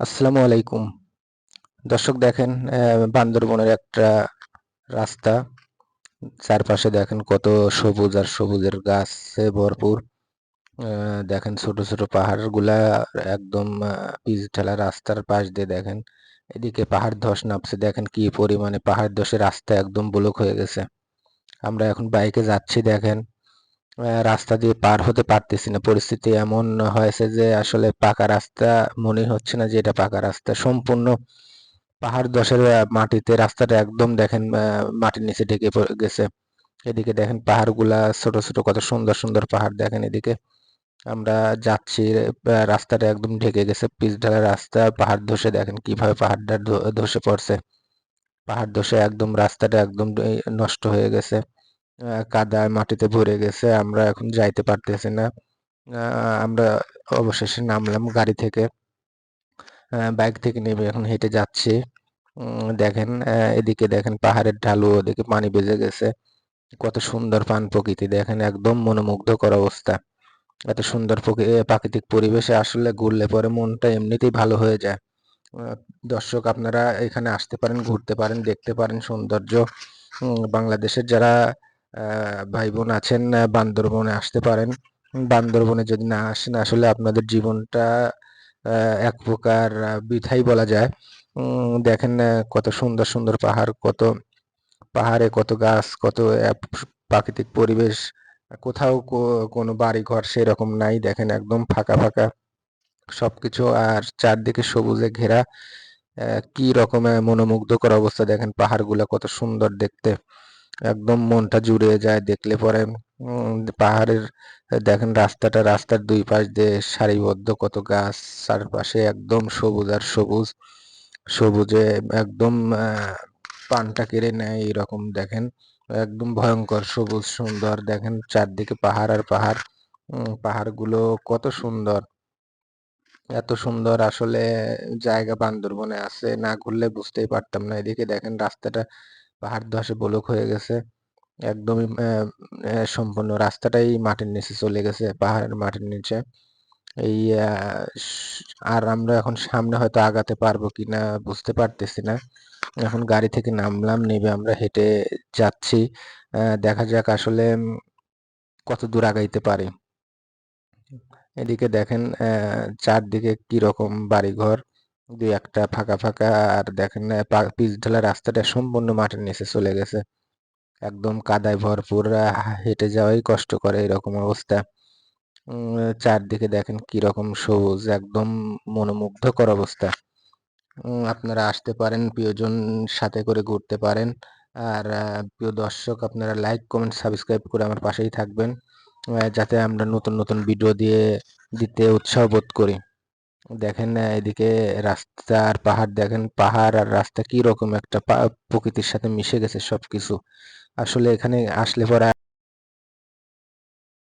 আসসালামু আলাইকুম। দর্শক দেখেন বান্দরবনের একটা রাস্তা। চারপাশে দেখেন কত সবুজ আর সবুজের গাছে ভরপুর। দেখেন ছোট ছোট পাহাড়গুলা একদম পিচ ঢালা রাস্তার পাশ দিয়ে দেখেন। এদিকে পাহাড় ধস নামছে দেখেন কি পরিমাণে পাহাড় ধসে রাস্তা একদম ব্লক হয়ে গেছে। আমরা এখন বাইকে যাচ্ছি দেখেন। রাস্তা দিয়ে পার হতে পারতেছি না। পরিস্থিতি এমন হয়েছে যে আসলে পাকা রাস্তা মনেই হচ্ছে না যে এটা পাকা রাস্তা। সম্পূর্ণ পাহাড় ধসের মাটিতে রাস্তাটা একদম দেখেন মাটির নিচে ঢেকে গেছে। এদিকে দেখেন পাহাড়গুলা ছোট ছোট কত সুন্দর সুন্দর পাহাড় দেখেন এদিকে। আমরা যাচ্ছি রাস্তাটা একদম ঢেকে গেছে পিচ ঢালা রাস্তা পাহাড় ধসে দেখেন কিভাবে পাহাড়টা ধসে পড়ছে। পাহাড় ধসে একদম রাস্তাটা একদম নষ্ট হয়ে গেছে। কাদায় মাটিতে ভরে গেছে। আমরা এখন যাইতে পারতেছি না। আমরা অবশেষে নামলাম গাড়ি থেকে। বাইক থেকে নেমে এখন হেঁটে যাচ্ছি। দেখেন এদিকে দেখেন পাহাড়ের ঢালু ওদিকে পানি বেজে গেছে। কত সুন্দর প্রকৃতি দেখেন একদম মনোমুগ্ধকর অবস্থা। এত সুন্দর প্রাকৃতিক পরিবেশে আসলে ঘুরলে পরে মনটা এমনিতেই ভালো হয়ে যায়। আহ, দর্শক আপনারা এখানে আসতে পারেন, ঘুরতে পারেন, দেখতে পারেন সৌন্দর্য। বাংলাদেশের যারা ভাই বোন আছেন বান্দরবনে আসতে পারেন। বান্দরবনে যদি না আসেন আসলে আপনাদের জীবনটা এক প্রকার বৃথাই বলা যায়। দেখেন কত সুন্দর সুন্দর পাহাড়, কত পাহাড়ে কত গাছ, কত প্রাকৃতিক পরিবেশ। কোথাও কোনো বাড়ি ঘর সেরকম নাই দেখেন একদম ফাঁকা ফাঁকা সবকিছু আর চারদিকে সবুজে ঘেরা। কি রকমের মনোমুগ্ধকর অবস্থা দেখেন পাহাড়গুলো কত সুন্দর দেখতে। একদম মনটা জুড়িয়ে যায় দেখলে পরে। পাহাড়ের দেখেন রাস্তার দুই পাশ দিয়ে সারিবদ্ধ কত গাছ, চারপাশে একদম সবুজ আর সবুজ। সবুজে একদম প্রাণটা কেড়ে নেয় এরকম দেখেন। একদম ভয়ঙ্কর সবুজ সুন্দর দেখেন চারদিকে পাহাড় আর পাহাড়। পাহাড়গুলো কত সুন্দর, এত সুন্দর আসলে জায়গা বান্দরবনে আছে না ঘুরলে বুঝতেই পারতাম না। এদিকে দেখেন রাস্তাটা পাহাড় ধসে ব্লক হয়ে গেছে। একদমই সম্পূর্ণ রাস্তাটাই মাটির নিচে চলে গেছে, পাহাড়ের মাটির নিচে। এই আর আমরা এখন সামনে হয়তো আগাতে পারবো কিনা বুঝতে পারতেছি না। এখন গাড়ি থেকে নামলাম, নেমে আমরা হেঁটে যাচ্ছি। দেখা যাক আসলে কত দূর আগাইতে পারি। এদিকে দেখেন চারদিকে কিরকম বাড়িঘর, দুই একটা ফাঁকা ফাঁকা। আর দেখেন পিচ ঢালা রাস্তাটা সম্পূর্ণ মাটির নিচে চলে গেছে। একদম কাদায় ভরপুর, হেঁটে যাওয়াই কষ্ট করে এরকম অবস্থা। চারদিকে দেখেন কিরকম সবুজ, একদম মনোমুগ্ধকর অবস্থা। আপনারা আসতে পারেন, প্রিয়জন সাথে করে ঘুরতে পারেন। আর প্রিয় দর্শক আপনারা লাইক কমেন্ট সাবস্ক্রাইব করে আমার পাশেই থাকবেন, যাতে আমরা নতুন নতুন ভিডিও দিতে উৎসাহ বোধ করি। দেখেন এদিকে রাস্তা আর পাহাড় দেখেন, পাহাড় আর রাস্তা কি রকম একটা প্রকৃতির সাথে মিশে গেছে সবকিছু। আসলে এখানে আসলে পরে